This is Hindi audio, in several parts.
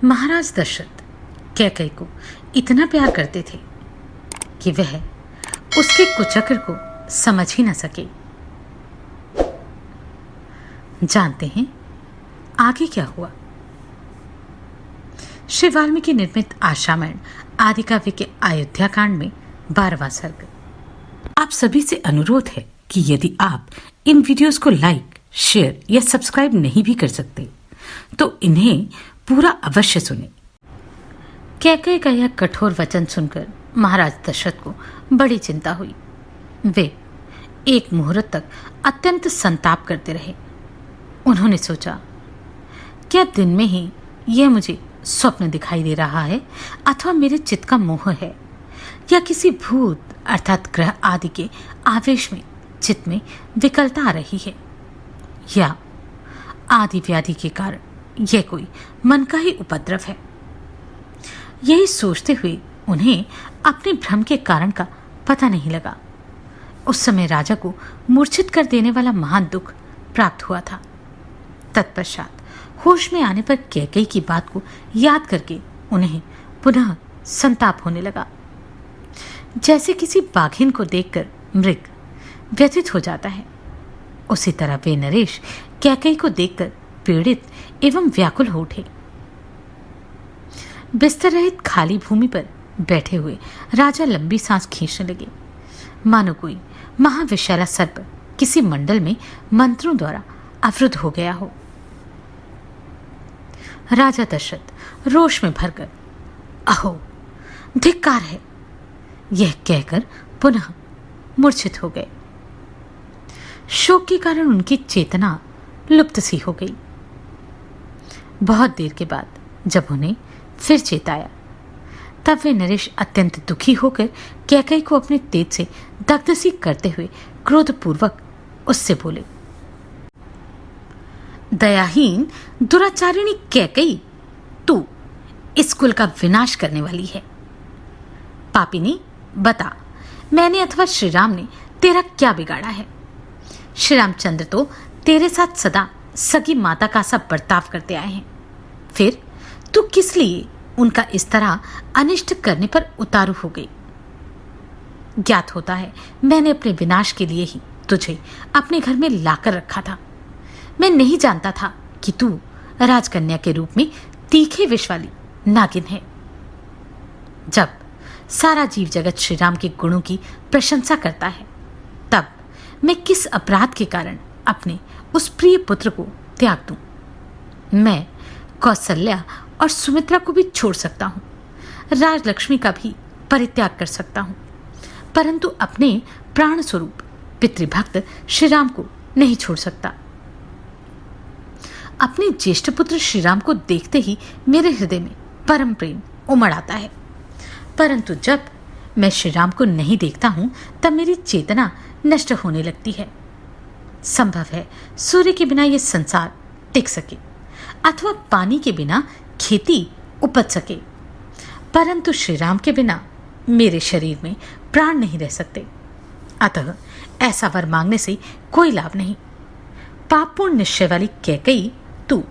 महाराज दशरथ कैकई को इतना प्यार करते थे कि वह उसके कुचक्र को समझ ही न सके। जानते हैं आगे क्या हुआ। श्री वाल्मीकि निर्मित आशामण आदि काव्य के अयोध्या कांड में 12वां सर्ग। आप सभी से अनुरोध है कि यदि आप इन वीडियोस को लाइक, शेयर या सब्सक्राइब नहीं भी कर सकते तो इन्हें पूरा अवश्य सुनें। कैकई का यह कठोर वचन सुनकर महाराज दशरथ को बड़ी चिंता हुई। वे एक मुहूर्त तक अत्यंत संताप करते रहे। उन्होंने सोचा, क्या दिन में ही यह मुझे स्वप्न दिखाई दे रहा है अथवा मेरे चित्त का मोह है, या किसी भूत अर्थात ग्रह आदि के आवेश में चित्त में विकलता आ रही है, या आदि व्याधि के कारण यह कोई मन का ही उपद्रव है। यही सोचते हुए उन्हें अपने भ्रम के कारण का पता नहीं लगा। उस समय राजा को मूर्छित कर देने वाला महान दुख प्राप्त हुआ था। तत्पश्चात होश में आने पर कैकई की बात को याद करके उन्हें पुनः संताप होने लगा। जैसे किसी बाघिन को देखकर मृग व्यथित हो जाता है, उसी तरह वे नरेश कैकई को देखकर पीड़ित एवं व्याकुल हो उठे। बिस्तर रहित खाली भूमि पर बैठे हुए राजा लंबी सांस खींचने लगे, मानो कोई महाविशाला सर्प किसी मंडल में मंत्रों द्वारा अवरुद्ध हो गया हो। राजा दशरथ रोष में भरकर अहो धिक्कार है, यह कहकर पुनः मूर्छित हो गए। शोक के कारण उनकी चेतना लुप्त सी हो गई। बहुत देर के बाद जब उन्हें फिर चेत आया, तब वे नरेश अत्यंत दुखी होकर कैकई को अपने तेज से दग्ध सी करते हुए क्रोधपूर्वक उससे बोले, दयाहीन दुराचारिणी कैकई, तू इस कुल का विनाश करने वाली है। पापिनी, बता, मैंने अथवा श्री राम ने तेरा क्या बिगाड़ा है? श्री रामचंद्र तो तेरे साथ सदा सगी माता का सा बर्ताव करते आए हैं, फिर तू किस लिए उनका इस तरह अनिष्ट करने पर उतारू हो गई? ज्ञात होता है मैंने अपने विनाश के लिए ही तुझे अपने घर में लाकर रखा था। मैं नहीं जानता था कि तू राजकन्या के रूप में तीखे विष वाली नागिन है। जब सारा जीव जगत श्री राम के गुणों की प्रशंसा करता है, तब मैं किस अपराध के कारण अपने उस प्रिय पुत्र को त्याग दूं? मैं कौसल्या और सुमित्रा को भी छोड़ सकता हूं, राजलक्ष्मी का भी परित्याग कर सकता हूं, परंतु अपने प्राण स्वरूप पितृभक्त श्री राम को नहीं छोड़ सकता। अपने ज्येष्ठ पुत्र श्री राम को देखते ही मेरे हृदय में परम प्रेम उमड़ आता है, परंतु जब मैं श्री राम को नहीं देखता हूं तब मेरी चेतना नष्ट होने लगती है। संभव है सूर्य के बिना यह संसार टिक सके अथवा पानी के बिना खेती उपज सके, परंतु श्री राम के बिना मेरे शरीर में प्राण नहीं रह सकते। अतः ऐसा वर मांगने से कोई लाभ नहीं। पापपूर्ण निश्चय वाली कैकई, तू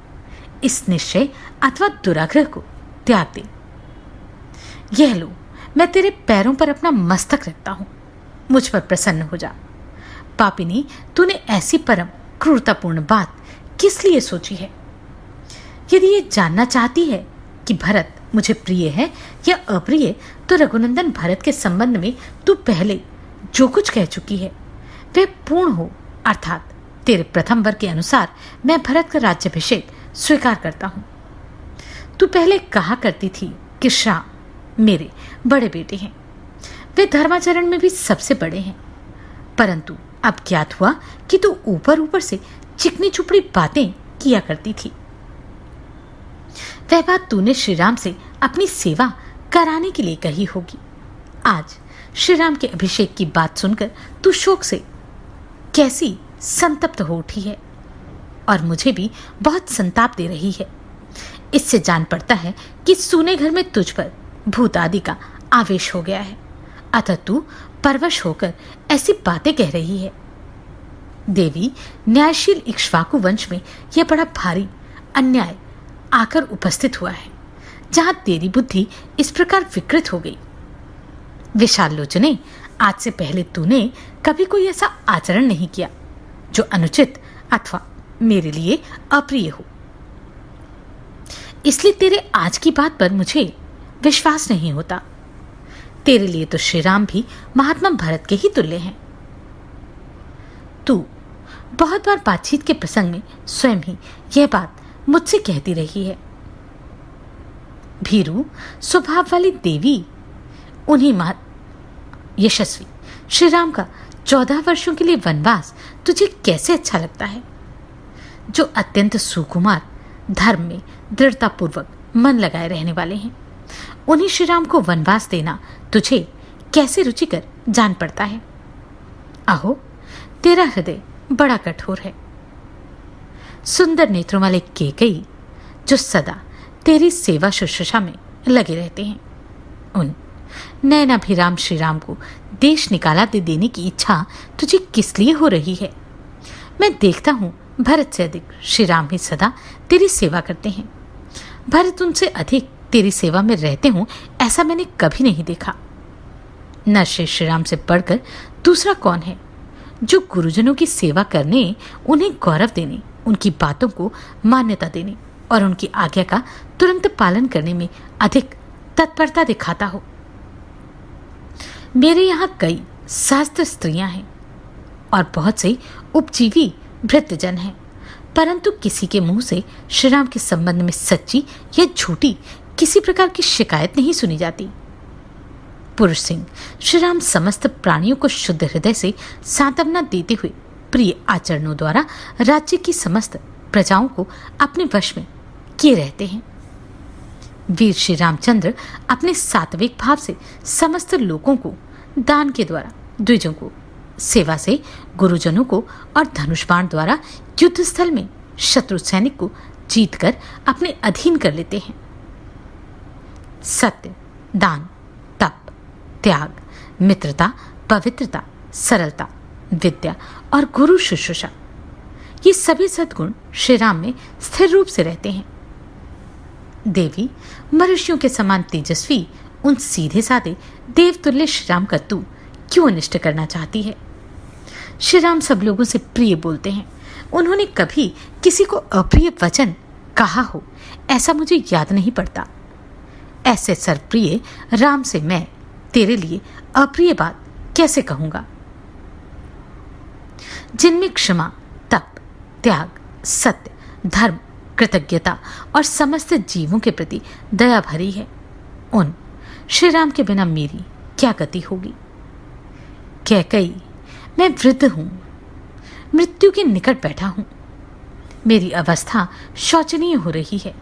इस निश्चय अथवा दुराग्रह को त्याग दे। यह लो, मैं तेरे पैरों पर अपना मस्तक रखता हूं, मुझ पर प्रसन्न हो जा। पापिनी, तूने ऐसी परम क्रूरतापूर्ण बात किस लिए सोची है? यदि ये जानना चाहती है कि भरत मुझे प्रिय है या अप्रिय, तो रघुनंदन भरत के संबंध में तू पहले जो कुछ कह चुकी है वह पूर्ण हो, अर्थात तेरे प्रथम वर के अनुसार मैं भरत का राज्याभिषेक स्वीकार करता हूं। तू पहले कहा करती थी कि श्याम मेरे बड़े बेटे हैं, वे धर्माचरण में भी सबसे बड़े हैं, परंतु अब ज्ञात हुआ कि तू ऊपर ऊपर से चिकनी चुपड़ी बातें किया करती थी। वह बात तूने श्री राम से अपनी सेवा कराने के लिए कही होगी। आज श्री राम के अभिषेक की बात सुनकर तू शोक से कैसी संतप्त हो उठी है और मुझे भी बहुत संताप दे रही है। इससे जान पड़ता है कि सूने घर में तुझ पर भूत आदि का आवेश हो गया है, अतः तू परवश होकर ऐसी बातें कह रही है। देवी, न्यायशील इक्ष्वाकु वंश में यह बड़ा भारी अन्याय आकर उपस्थित हुआ है, जहां तेरी बुद्धि इस प्रकार विकृत हो गई। विशाल लोचने, आज से पहले तूने कभी कोई ऐसा आचरण नहीं किया जो अनुचित अथवा मेरे लिए अप्रिय हो। इसलिए तेरे आज की बात पर मुझे विश्वास नहीं होता। तेरे लिए तो श्री राम भी महात्मा भरत के ही तुल्य हैं। तू बहुत बार बातचीत के प्रसंग में स्वयं ही यह बात मुझसे कहती रही है। भीरू स्वभाव वाली देवी, उन्हीं यशस्वी श्री राम का 14 वर्षों के लिए वनवास तुझे कैसे अच्छा लगता है, जो अत्यंत सुकुमार, धर्म में दृढ़तापूर्वक मन लगाए रहने वाले हैं। उन्हीं श्री राम को वनवास देना तुझे कैसे रुचिकर जान पड़ता है। आहो, तेरा हृदय बड़ा कठोर है। सुंदर नेत्रों वाले केकई, जो सदा तेरी सेवा शुश्रूषा में लगे रहते हैं, उन नयनाभिराम श्री राम को देश निकाला दे देने की इच्छा तुझे किस लिए हो रही है। मैं देखता हूं भरत से अधिक श्री राम ही सदा तेरी सेवा करते हैं। भरत उनसे अधिक तेरी सेवा में रहते हों ऐसा मैंने कभी नहीं देखा। न श्री राम से बढ़कर दूसरा कौन है जो गुरुजनों की सेवा करने, उन्हें गौरव देने, उनकी बातों को मान्यता देने और उनकी आज्ञा का तुरंत पालन करने में अधिक तत्परता दिखाता हो। मेरे यहाँ कई शास्त्र स्त्रियां हैं और बहुत से उपजीवी भृत्यजन हैं, परंतु किसी के मुंह से श्री राम के संबंध में सच्ची या झूठी किसी प्रकार की शिकायत नहीं सुनी जाती। पुरुष सिंह श्री राम समस्त प्राणियों को शुद्ध हृदय से सांत्वना देते हुए प्रिय आचरणों द्वारा राज्य की समस्त प्रजाओं को अपने वश में किए रहते हैं। वीर श्री रामचंद्र अपने सात्विक भाव से समस्त लोगों को दान के द्वारा, द्विजों को सेवा से, गुरुजनों को और धनुष बाण द्वारा युद्ध स्थल में शत्रु सैनिक को जीतकर अपने अधीन कर लेते हैं। सत्य, दान, तप, त्याग, मित्रता, पवित्रता, सरलता, विद्या और गुरु शुश्रूषा, ये सभी सद्गुण श्री राम में स्थिर रूप से रहते हैं। देवी, मनुष्यों के समान तेजस्वी उन सीधे साधे देवतुल्य श्री राम का तू क्यों अनिष्ट करना चाहती है। श्री राम सब लोगों से प्रिय बोलते हैं। उन्होंने कभी किसी को अप्रिय वचन कहा हो ऐसा मुझे याद नहीं पड़ता। ऐसे सर्वप्रिय राम से मैं तेरे लिए अप्रिय बात कैसे कहूंगा। जिनमें क्षमा, तप, त्याग, सत्य, धर्म, कृतज्ञता और समस्त जीवों के प्रति दया भरी है, उन श्री राम के बिना मेरी क्या गति होगी। कैकई, मैं वृद्ध हूं, मृत्यु के निकट बैठा हूं। मेरी अवस्था शोचनीय हो रही है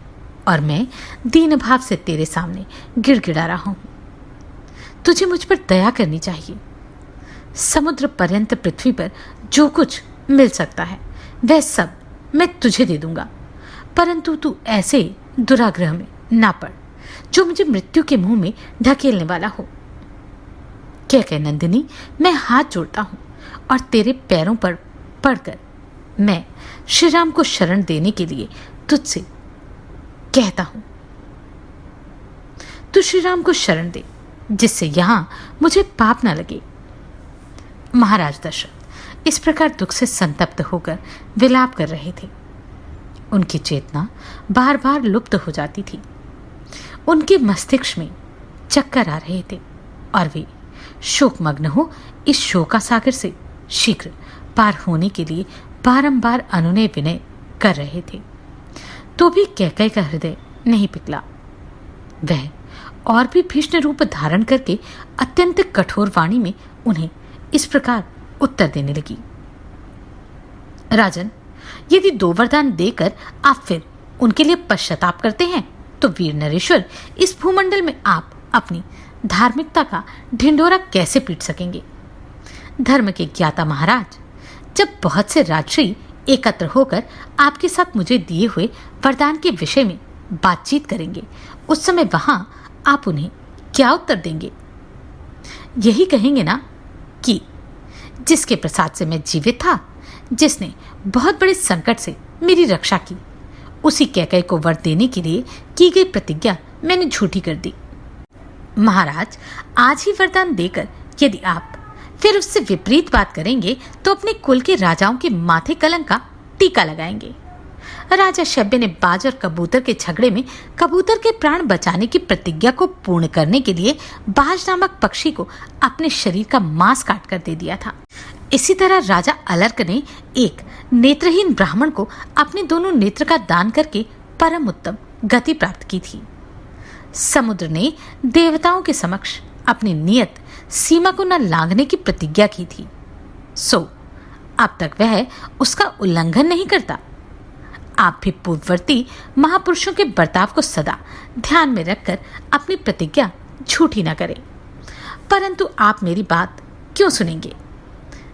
और मैं दीन भाव से तेरे सामने गिड़गिड़ा रहा हूं। तुझे मुझ पर दया करनी चाहिए। समुद्र पर्यंत पृथ्वी पर जो कुछ मिल सकता है वह सब मैं तुझे दे दूंगा, परंतु तू ऐसे दुराग्रह में ना पड़ जो मुझे मृत्यु के मुंह में ढकेलने वाला हो। कैकई नंदिनी, मैं हाथ जोड़ता हूं और तेरे पैरों पर पड़कर मैं श्री राम को शरण देने के लिए तुझसे कहता हूं। तू श्री राम को शरण दे, जिससे यहां मुझे पाप न लगे। महाराज दशरथ इस प्रकार दुख से संतप्त होकर विलाप कर रहे थे। उनकी चेतना बार बार लुप्त हो जाती थी। उनके मस्तिष्क में चक्कर आ रहे थे और वे शोकमग्न हो इस शोका सागर से शीघ्र पार होने के लिए बारंबार अनुनय विनय कर रहे थे। तो भी कैकई का हृदय नहीं पिघला। वह और भी भीष्ण रूप धारण करके अत्यंत कठोर वाणी में उन्हें इस प्रकार उत्तर देने लगी। राजन, यदि 2 वरदान देकर आप फिर उनके लिए पश्चाताप करते हैं तो वीर नरेश्वर, इस भूमंडल में आप अपनी धार्मिकता का ढिंढोरा कैसे पीट सकेंगे। धर्म के ज्ञाता महाराज, जब बहुत से राजश्री एकत्र होकर आपके साथ मुझे दिए हुए वरदान के विषय में बातचीत करेंगे, उस समय वहां आप उन्हें क्या उत्तर देंगे। यही कहेंगे ना कि जिसके प्रसाद से मैं जीवित था, जिसने बहुत बड़े संकट से मेरी रक्षा की, उसी कैकेयी को वर देने के लिए की गई प्रतिज्ञा मैंने झूठी कर दी। महाराज, आज ही वरदान देकर यदि आप फिर उससे विपरीत बात करेंगे तो अपने कुल के राजाओं के माथे कलंक का टीका लगाएंगे। राजा शब्य ने बाज और कबूतर के झगड़े में कबूतर के प्राण बचाने की प्रतिज्ञा को पूर्ण करने के लिए बाज नामक पक्षी को अपने शरीर का मांस काट कर दे दिया था। इसी तरह राजा अलर्क ने एक नेत्रहीन ब्राह्मण को अपने दोनों नेत्र का दान करके परम उत्तम गति प्राप्त की थी। समुद्र ने देवताओं के समक्ष अपनी नियत सीमा को न लांघने की प्रतिज्ञा की थी, सो अब तक वह उसका उल्लंघन नहीं करता। आप भी पूर्ववर्ती महापुरुषों के बर्ताव को सदा ध्यान में रखकर अपनी प्रतिज्ञा झूठी न करें। परंतु आप मेरी बात क्यों सुनेंगे?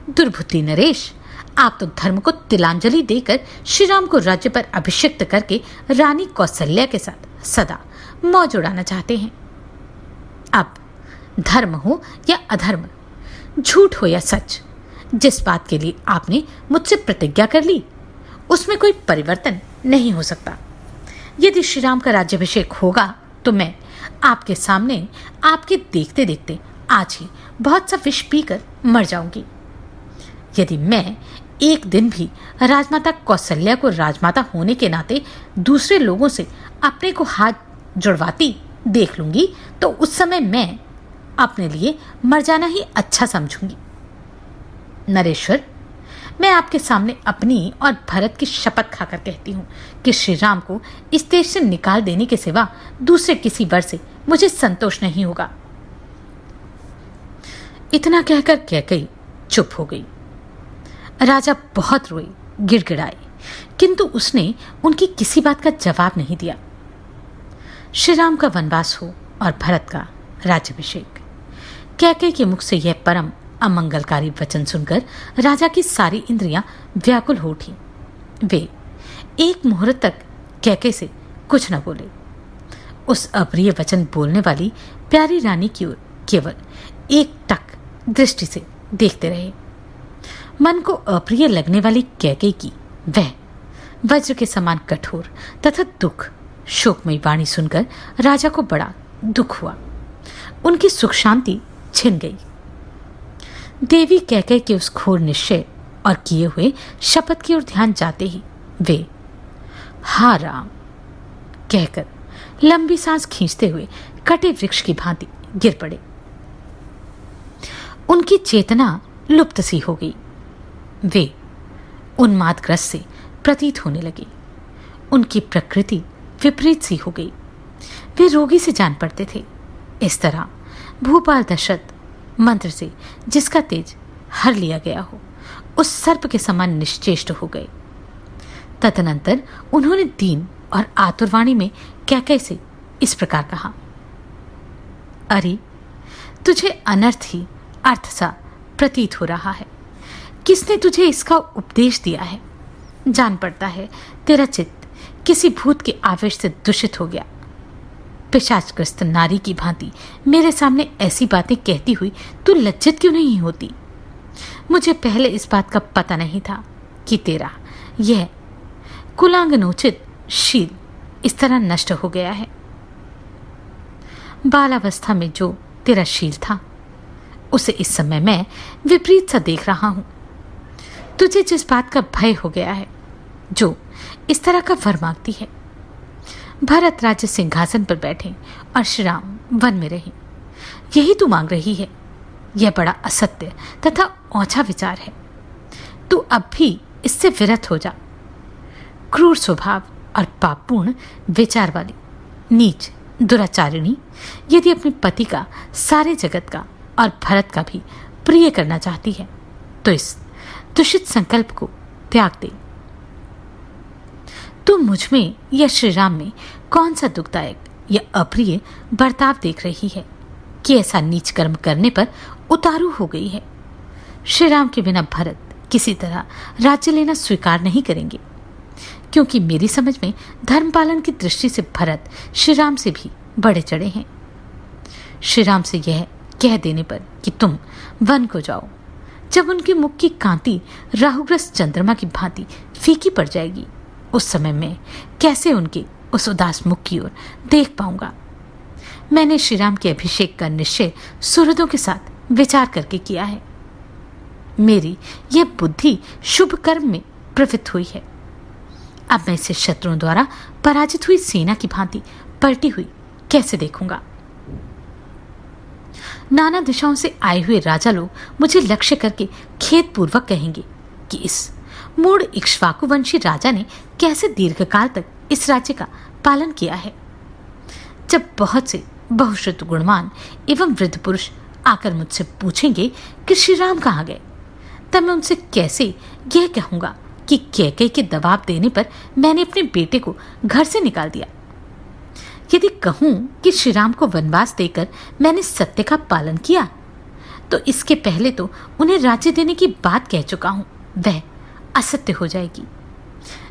दुर्बुद्धि नरेश, आप तो धर्म को तिलांजलि देकर श्री राम को राज्य पर अभिषिक्त करके रानी कौशल्या के साथ सदा मौज उड़ाना चाहते हैं। अब धर्म हो या अधर्म, झूठ हो या सच, जिस बात के लिए आपने मुझसे प्रतिज्ञा कर ली उसमें कोई परिवर्तन नहीं हो सकता। यदि श्री राम का राज्याभिषेक होगा तो मैं आपके सामने आपके देखते देखते आज ही बहुत सा विष पीकर मर जाऊंगी। यदि मैं एक दिन भी राजमाता कौशल्या को राजमाता होने के नाते दूसरे लोगों से अपने को हाथ जुड़वाती देख लूंगी तो उस समय मैं अपने लिए मर जाना ही अच्छा समझूंगी। नरेश्वर, मैं आपके सामने अपनी और भरत की शपथ खाकर कहती हूँ कि श्री राम को इस देश से निकाल देने के सिवा दूसरे किसी वर से मुझे संतोष नहीं होगा। इतना कहकर कैकेयी चुप हो गई। राजा बहुत रोए, गिड़गिड़ाए, किंतु उसने उनकी किसी बात का जवाब नहीं दिया। श्री राम का वनवास हो और भरत का राज्याभिषेक। कैकेयी के मुख से यह परम अमंगलकारी वचन सुनकर राजा की सारी इंद्रियां व्याकुल हो उठी। वे एक मुहूर्त तक कैकेयी से कुछ न बोले। उस अप्रिय वचन बोलने वाली प्यारी रानी की ओर केवल एक टक दृष्टि से देखते रहे। मन को अप्रिय लगने वाली कैकेयी की वह वज्र के समान कठोर तथा दुख शोकमयी वाणी सुनकर राजा को बड़ा दुख हुआ। उनकी सुख शांति छिन गई। देवी कैकेयी के उस घोर निश्चय और किए हुए शपथ की ओर ध्यान जाते ही वे हा राम कहकर लंबी सांस खींचते हुए कटे वृक्ष की भांति गिर पड़े। उनकी चेतना लुप्त सी हो गई। वे उन्मादग्रस्त से प्रतीत होने लगे। उनकी प्रकृति विपरीत सी हो गई। वे रोगी से जान पड़ते थे। इस तरह भूपाल दशरथ मंत्र से जिसका तेज हर लिया गया हो, उस सर्प के समान निश्चेष्ट हो गए। तदनंतर उन्होंने दीन और आतुरवाणी में कैकेयी से इस प्रकार कहा, अरे तुझे अनर्थ ही अर्थ सा प्रतीत हो रहा है। किसने तुझे इसका उपदेश दिया है? जान पड़ता है तेरा चित्त किसी भूत के आवेश से दूषित हो गया। पिशाचग्रस्त नारी की भांति मेरे सामने ऐसी बातें कहती हुई तू लज्जित क्यों नहीं होती? मुझे पहले इस बात का पता नहीं था कि तेरा यह कुलांगनोचित शील इस तरह नष्ट हो गया है। बालावस्था में जो तेरा शील था उसे इस समय मैं विपरीत सा देख रहा हूं। तुझे जिस बात का भय हो गया है, जो इस तरह का वर मांगती है, भरत राज्य सिंहासन पर बैठे और श्री राम वन में रहे, यही तू मांग रही है। यह बड़ा असत्य तथा औंधा विचार है। तू अब भी इससे विरत हो जा। क्रूर स्वभाव और पापपूर्ण विचार वाली नीच दुराचारिणी यदि अपने पति का, सारे जगत का और भरत का भी प्रिय करना चाहती है तो इस दूषित संकल्प को त्याग दे। तू मुझ में या श्री राम में कौन सा दुखदायक या अप्रिय बर्ताव देख रही है कि ऐसा नीच कर्म करने पर उतारू हो गई है? श्री राम के बिना भरत किसी तरह राज्य लेना स्वीकार नहीं करेंगे, क्योंकि मेरी समझ में धर्म पालन की दृष्टि से भरत श्री राम से भी बढ़े चढ़े हैं। श्री राम से यह कह देने पर कि तुम वन को जाओ, जब उनके मुख की कांति राहुग्रस्त चंद्रमा की भांति फीकी पड़ जाएगी उस समय मैं कैसे उनके उस उदास मुख की ओर देख पाऊंगा। मैंने श्री राम के अभिषेक का निश्चय सुहृदों के साथ विचार करके किया है। मेरी यह बुद्धि शुभ कर्म में प्रवृत्त हुई है। अब मैं इसे शत्रुओं द्वारा पराजित हुई सेना की भांति पलटी हुई कैसे देखूंगा। नाना दिशाओं से आए हुए राजा लोग मुझे लक्ष्य करके खेदपूर्वक कहेंगे कि इस मूढ़ इक्ष्वाकु वंशी राजा ने कैसे दीर्घकाल तक इस राज्य का पालन किया है। जब बहुत से बहुश्रुत गुणवान एवं वृद्ध पुरुष आकर मुझसे पूछेंगे कि श्री राम कहाँ गए, तब मैं उनसे कैसे यह कहूंगा कि कैकेयी के दबाव देने पर मैंने अपने बेटे को घर से निकाल दिया। यदि कहूं कि श्री राम को वनवास देकर मैंने सत्य का पालन किया, तो इसके पहले तो उन्हें राज्य देने की बात कह चुका हूं, वह असत्य हो जाएगी।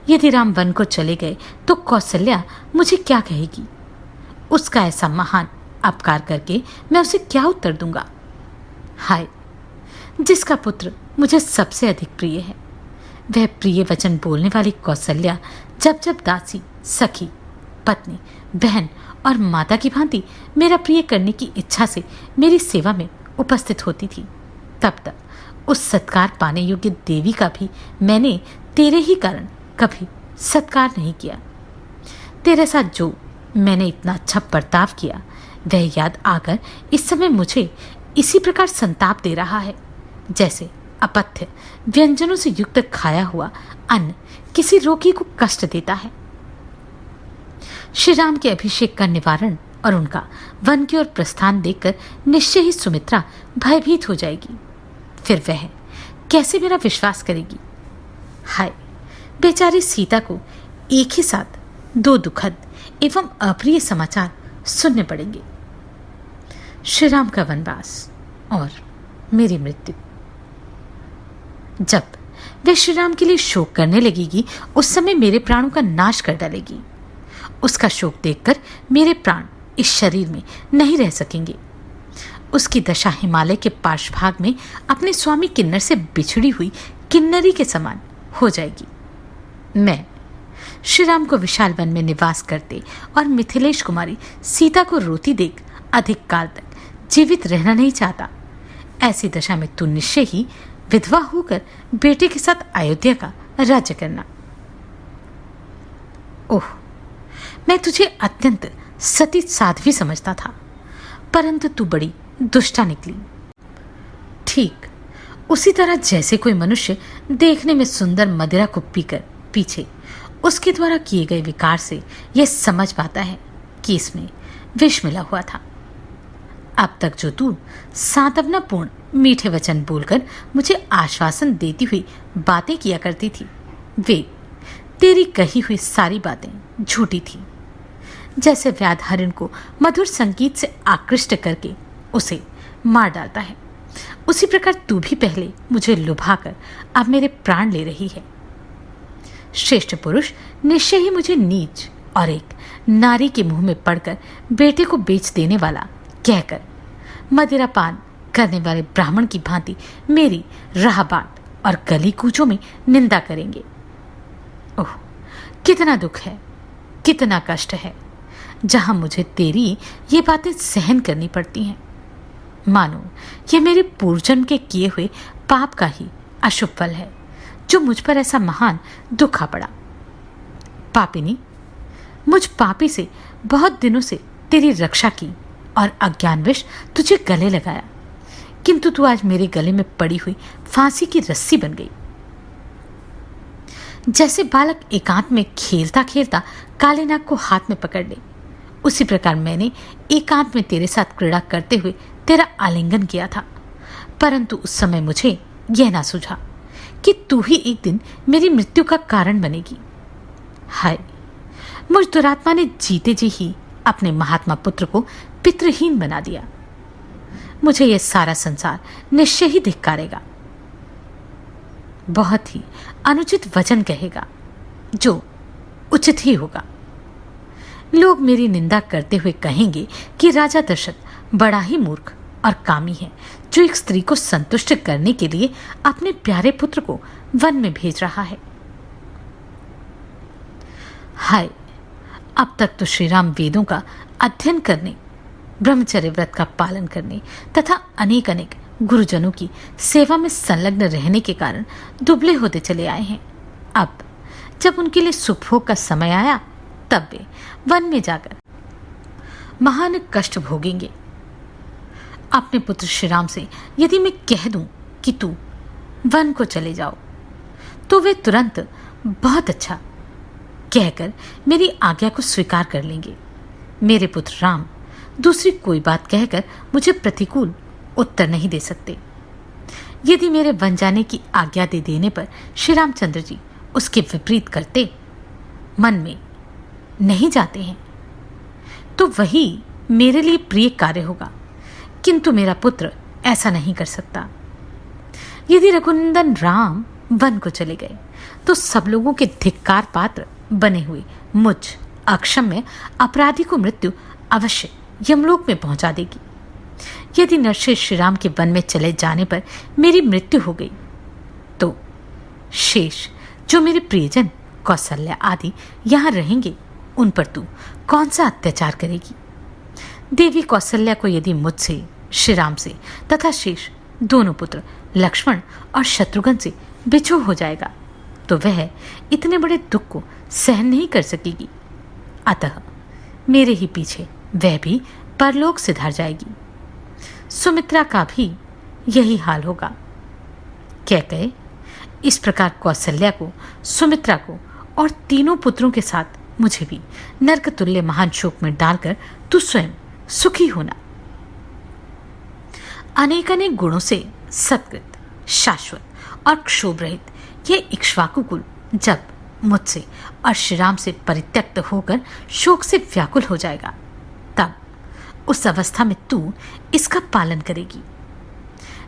यदि राम वन को चले गए तो कौशल्या मुझे क्या कहेगी? उसका ऐसा महान अपकार करके मैं उसे क्या उत्तर दूंगा? हाय, जिसका पुत्र मुझे सबसे अधिक प्रिय है, वह प्रिय वचन बोलने वाली कौशल्या जब जब दासी, सखी, पत्नी, बहन और माता की भांति मेरा प्रिय करने की इच्छा से मेरी सेवा में उपस्थित होती थी, तब तक उस सत्कार पाने योग्य देवी का भी मैंने तेरे ही कारण कभी सत्कार नहीं किया। तेरे साथ जो मैंने इतना अच्छा बर्ताव किया, वह याद आकर इस समय मुझे इसी प्रकार संताप दे रहा है, जैसे अपथ्य व्यंजनों से युक्त खाया हुआ अन्न किसी रोगी को कष्ट देता है। श्री राम के अभिषेक का निवारण और उनका वन की ओर प्रस्थान देखकर निश्चय ही सुमित्रा भयभीत हो जाएगी। फिर वह कैसे मेरा विश्वास करेगी? हाय, बेचारी सीता को एक ही साथ दो दुखद एवं अप्रिय समाचार सुनने पड़ेंगे, श्री राम का वनवास और मेरी मृत्यु। जब वे श्री राम के लिए शोक करने लगेगी, उस समय मेरे प्राणों का नाश कर डालेगी। उसका शोक देखकर मेरे प्राण इस शरीर में नहीं रह सकेंगे। उसकी दशा हिमालय के पार्श्वभाग में अपने स्वामी किन्नर से बिछड़ी हुई किन्नरी के समान हो जाएगी। मैं श्री राम को विशाल वन में निवास करते और मिथिलेश कुमारी सीता को रोती देख अधिक काल तक जीवित रहना नहीं चाहता। ऐसी दशा में तू निश्चय ही विधवा होकर बेटे के साथ अयोध्या का राज्य करना। ओह, मैं तुझे अत्यंत सती साध्वी समझता था, परंतु तू बड़ी दुष्टा निकली। ठीक उसी तरह जैसे कोई मनुष्य देखने में सुंदर मदिरा को पीकर पीछे उसके द्वारा किए गए विकार से यह समझ पाता है कि इसमें विष मिला हुआ था। अब तक जो तू सांत्वनापूर्ण मीठे वचन बोलकर मुझे आश्वासन देती हुई बातें किया करती थी, वे तेरी कही हुई सारी बातें झूठी थी। जैसे व्याध हरिण को मधुर संगीत से आकृष्ट करके उसे मार डालता है, उसी प्रकार तू भी पहले मुझे लुभाकर अब मेरे प्राण ले रही है। श्रेष्ठ पुरुष निश्चय ही मुझे नीच और एक नारी के मुंह में पड़कर बेटे को बेच देने वाला कहकर मदिरा पान करने वाले ब्राह्मण की भांति मेरी राह बाट और गली कूचों में निंदा करेंगे। ओह, कितना दुख है, कितना कष्ट है, जहां मुझे तेरी ये बातें सहन करनी पड़ती हैं। मानो ये मेरे पूर्वजन्म के किए हुए पाप का ही अशुभ फल है, जो मुझ पर ऐसा महान दुख आ पड़ा। पापिनी, मुझ पापी से बहुत दिनों से तेरी रक्षा की और अज्ञानवश तुझे गले लगाया, किंतु तू आज मेरे गले में पड़ी हुई फांसी की रस्सी बन गई। जैसे बालक एकांत में खेलता खेलता काले नाग को हाथ में पकड़ ले, उसी प्रकार मैंने एकांत में तेरे साथ क्रीड़ा करते हुए तेरा आलिंगन किया था, परंतु उस समय मुझे यह ना सूझा कि तू ही एक दिन मेरी मृत्यु का कारण बनेगी। हाय, मुझ दुरात्मा ने जीते जी ही अपने महात्मा पुत्र को पितृहीन बना दिया। मुझे यह सारा संसार निश्चय ही धिक्कारेगा, बहुत ही अनुचित वचन कहेगा, जो उचित ही होगा। लोग मेरी निंदा करते हुए कहेंगे कि राजा दशरथ बड़ा ही मूर्ख और कामी है, जो एक स्त्री को संतुष्ट करने के लिए अपने प्यारे पुत्र को वन में भेज रहा है। हाय, अब तक तो श्री राम वेदों का अध्ययन करने, ब्रह्मचर्य व्रत का पालन करने तथा अनेक अनेक गुरुजनों की सेवा में संलग्न रहने के कारण दुबले होते चले आए हैं। अब जब उनके लिए सुखभोग का समय आया तब वे वन में जाकर महान कष्ट भोगेंगे। अपने पुत्र श्री राम से यदि मैं कह दूं कि तू वन को चले जाओ तो वे तुरंत बहुत अच्छा कहकर मेरी आज्ञा को स्वीकार कर लेंगे। मेरे पुत्र राम दूसरी कोई बात कहकर मुझे प्रतिकूल उत्तर नहीं दे सकते। यदि मेरे वन जाने की आज्ञा दे देने पर श्री रामचंद्र जी उसके विपरीत करते, मन में नहीं जाते हैं, तो वही मेरे लिए प्रिय कार्य होगा, किंतु मेरा पुत्र ऐसा नहीं कर सकता। यदि रघुनंदन राम वन को चले गए तो सब लोगों के धिक्कार पात्र बने हुए मुझ अक्षम्य अपराधी को मृत्यु अवश्य यमलोक में पहुंचा देगी। यदि नरसिंह श्री राम के वन में चले जाने पर मेरी मृत्यु हो गई तो शेष जो मेरे प्रियजन कौशल्या आदि यहां रहेंगे उन पर तू कौन सा अत्याचार करेगी। देवी कौशल्या को यदि मुझसे, श्री राम से तथा शेष दोनों पुत्र लक्ष्मण और शत्रुघ्न से बिछोह हो जाएगा तो वह इतने बड़े दुख को सहन नहीं कर सकेगी। अतः मेरे ही पीछे वह भी परलोक सिधार जाएगी। सुमित्रा का भी यही हाल होगा। कैकेयी इस प्रकार कौशल्या को, सुमित्रा को और तीनों पुत्रों के साथ मुझे भी नरक तुल्य महान शोक में डालकर तू स्वयं सुखी होना। अनेक अनेक गुणों से सत्कृत, शाश्वत और क्षोभ रहित यह इक्ष्वाकु कुल जब मुझसे और श्री राम से परित्यक्त होकर शोक से व्याकुल हो जाएगा तब उस अवस्था में तू इसका पालन करेगी।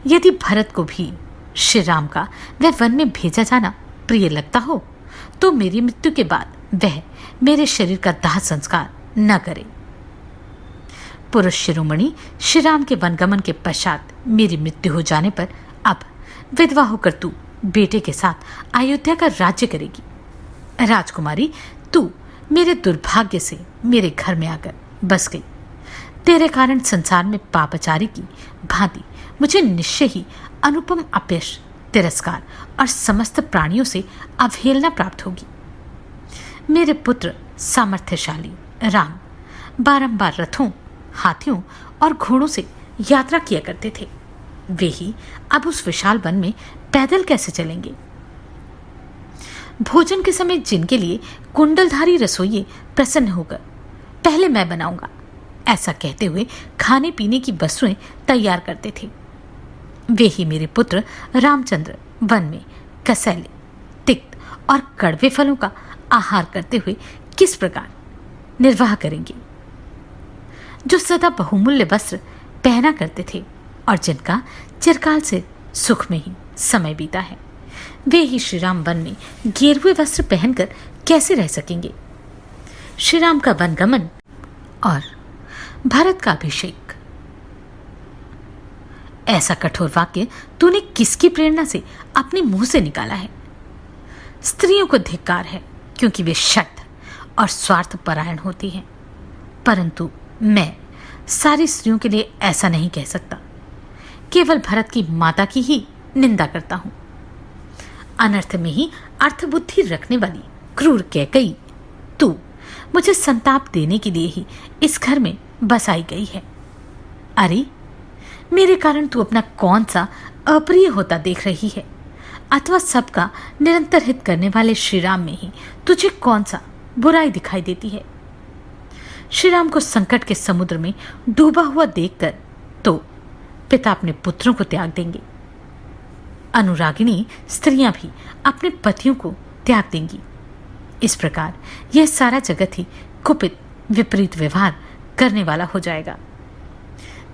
यदि भरत को भी श्री राम का वह वन में भेजा जाना प्रिय लगता हो तो मेरी मृत्यु के बाद वह मेरे शरीर का दाह संस्कार न करे। पुरुष शिरोमणि श्री राम के वनगमन के पश्चात मेरी मृत्यु हो जाने पर अब विधवा होकर तू बेटे के साथ अयोध्या का राज्य करेगी। राजकुमारी, तू मेरे दुर्भाग्य से मेरे घर में आकर बस गई। तेरे कारण संसार में पापाचारी की भांति मुझे निश्चय ही अनुपम अपयश, तिरस्कार और समस्त प्राणियों से अवहेलना प्राप्त होगी। मेरे पुत्र सामर्थ्यशाली राम बारंबार रथों, हाथियों और घोड़ों से यात्रा किया करते थे। वे ही अब उस विशाल वन में पैदल कैसे चलेंगे। भोजन के समय जिनके लिए कुंडलधारी रसोइये प्रसन्न होकर पहले मैं बनाऊंगा ऐसा कहते हुए खाने पीने की वस्तुएं तैयार करते थे, वे ही मेरे पुत्र रामचंद्र वन में कसैले, तिक्त और कड़वे फलों का आहार करते हुए किस प्रकार निर्वाह करेंगे। जो सदा बहुमूल्य वस्त्र पहना करते थे और जिनका चिरकाल से सुख में ही समय बीता है, वे ही श्री राम वन में गेरुए वस्त्र पहनकर कैसे रह सकेंगे। श्री राम का वनगमन और भरत का अभिषेक। ऐसा कठोर वाक्य तूने किसकी प्रेरणा से अपने मुंह से निकाला है। स्त्रियों को धिक्कार है क्योंकि वे शक्त और स्वार्थ परायण होती हैं, परंतु मैं सारी स्त्रियों के लिए ऐसा नहीं कह सकता। केवल भरत की माता की ही निंदा करता हूं। अनर्थ में ही अर्थबुद्धि रखने वाली क्रूर कैकेयी, तू मुझे संताप देने के लिए ही इस घर में बसाई गई है। अरे, मेरे कारण तू अपना कौन सा अप्रिय होता देख रही है, अथवा सबका निरंतर हित करने वाले श्री राम में ही तुझे कौन सा बुराई दिखाई देती है। श्री राम को संकट के समुद्र में डूबा हुआ देखकर तो पिता अपने पुत्रों को त्याग देंगे, अनुरागिणी स्त्रियां भी अपने पतियों को त्याग देंगी। इस प्रकार यह सारा जगत ही कुपित विपरीत व्यवहार करने वाला हो जाएगा।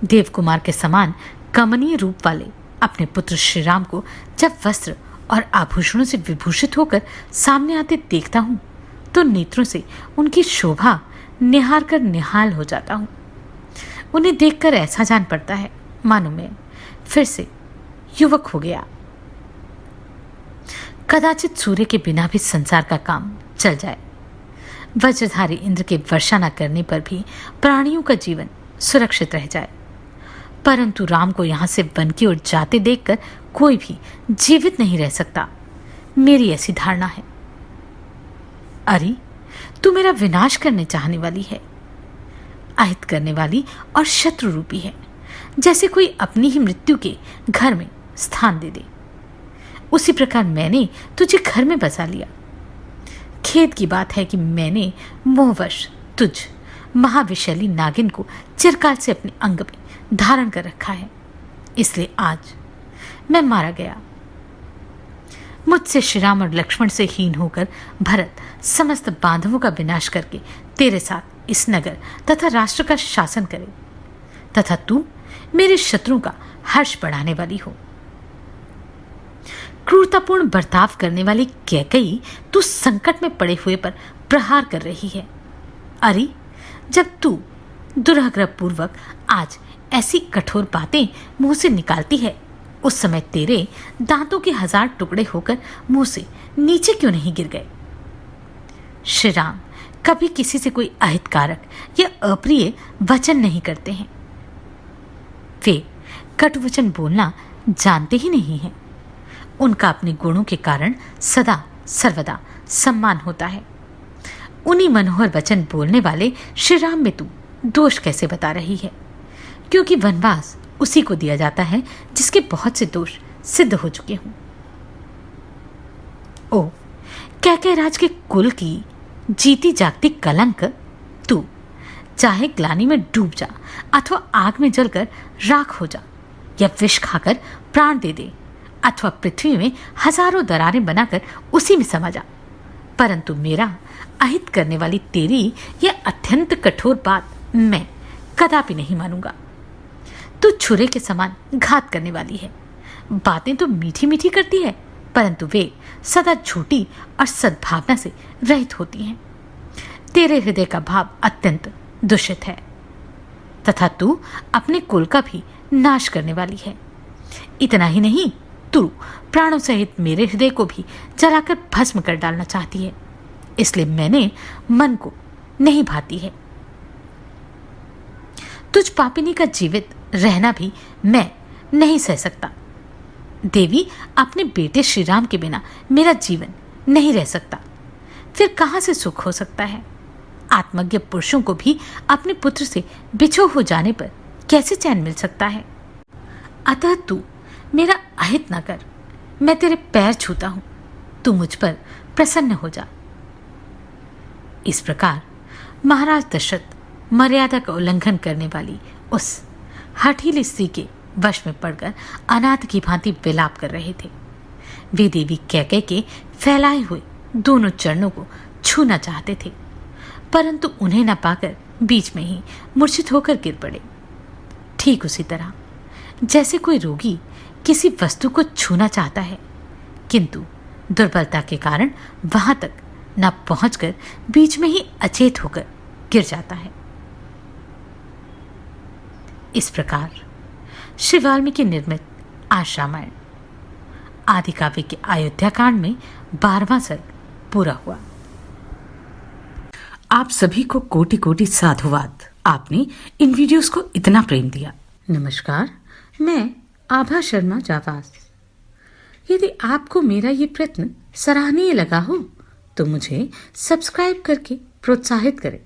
देव कुमार के समान कमनीय रूप वाले अपने पुत्र श्री राम को जब वस्त्र और आभूषणों से विभूषित होकर सामने आते देखता हूं तो नेत्रों से उनकी शोभा निहार कर निहाल हो जाता हूं। उन्हें देखकर ऐसा जान पड़ता है मानो मैं फिर से युवक हो गया। कदाचित सूर्य के बिना भी संसार का काम चल जाए। वज्रधारी इंद्र के वर्षा न करने पर भी प्राणियों का जीवन सुरक्षित रह जाए। परंतु राम को यहां से वन की ओर जाते देखकर कोई भी जीवित नहीं रह सकता, मेरी ऐसी धारणा है। अरे, तू मेरा विनाश करने चाहने वाली है, अहित करने वाली और शत्रु रूपी है, जैसे कोई अपनी ही मृत्यु के घर में स्थान दे दे। उसी प्रकार मैंने तुझे घर में बसा लिया। खेद की बात है कि मैंने मोहवश तुझ महाविशैली नागिन को चिरकाल से अपने अंग में धारण कर रखा है, इसलिए आज मैं मारा गया। मुझसे श्री राम और लक्ष्मण से हीन होकर भरत समस्त बांधवों का विनाश करके तेरे साथ इस नगर तथा राष्ट्र का शासन करे, तथा तू मेरे शत्रुओं का हर्ष बढ़ाने वाली हो। क्रूरतापूर्ण बर्ताव करने वाली कैकेयी तू संकट में पड़े हुए पर प्रहार कर रही है। अरे, जब तू दुराग्रह पूर्वक आज ऐसी कठोर बातें मुंह से निकालती है, उस समय तेरे दांतों के 1000 टुकड़े होकर मुंह से नीचे क्यों नहीं गिर गए? श्री राम कभी किसी से कोई अहितकारक या अप्रिय वचन नहीं करते हैं। वे कटु वचन बोलना जानते ही नहीं हैं। उनका अपने गुणों के कारण सदा सर्वदा सम्मान होता है। उन्हीं मनोहर वचन बोलने वाले श्री राम में तू दोष कैसे बता रही है? क्योंकि वनवास उसी को दिया जाता है जिसके बहुत से दोष सिद्ध हो चुके हों। ओ कैकेयी के कुल की जीती जागती कलंक, तू चाहे ग्लानि में डूब जा अथवा आग में जलकर राख हो जा, या विष खाकर प्राण दे दे, अथवा पृथ्वी में हजारों दरारें बनाकर उसी में समा जा, परंतु मेरा अहित करने वाली तेरी यह अत्यंत कठोर बात मैं कदापि नहीं मानूंगा। तू छुरे के समान घात करने वाली है। बातें तो मीठी मीठी करती है, परंतु वे सदा झूठी और सद्भावना से रहित होती हैं। तेरे हृदय का भाव अत्यंत दूषित है, तथा तू अपने कुल का भी नाश करने वाली है। इतना ही नहीं, तू प्राणों सहित मेरे हृदय को भी जलाकर भस्म कर डालना चाहती है, इसलिए मैंने मन को नहीं भाती है। तुझ पापिनी का जीवित रहना भी मैं नहीं सह सकता। देवी, अपने बेटे श्री राम के बिना मेरा जीवन नहीं रह सकता, फिर कहां से सुख हो सकता है? आत्मज्ञ पुरुषों को भी अपने पुत्र से बिछो हो जाने पर कैसे चैन मिल सकता है? अतः तू मेरा अहित न कर, मैं तेरे पैर छूता हूं, तू मुझ पर प्रसन्न हो जा। इस प्रकार महाराज दशरथ मर्यादा का उल्लंघन करने वाली उस हठीली स्त्री के वश में पड़कर अनाथ की भांति विलाप कर रहे थे। वे देवी कैकेयी के फैलाए हुए दोनों चरणों को छूना चाहते थे, परंतु उन्हें न पाकर बीच में ही मूर्छित होकर गिर पड़े। ठीक उसी तरह जैसे कोई रोगी किसी वस्तु को छूना चाहता है, किंतु दुर्बलता के कारण वहां तक न पहुंचकर बीच में ही अचेत होकर गिर जाता है। इस प्रकार श्री वाल्मीकि निर्मित आज रामायण आदि काव्य के अयोध्या कांड में 12वां सर्ग पूरा हुआ। आप सभी को कोटि कोटि साधुवाद। आपने इन वीडियोस को इतना प्रेम दिया। नमस्कार, मैं आभा शर्मा जावास। यदि आपको मेरा ये प्रयत्न सराहनीय लगा हो तो मुझे सब्सक्राइब करके प्रोत्साहित करें।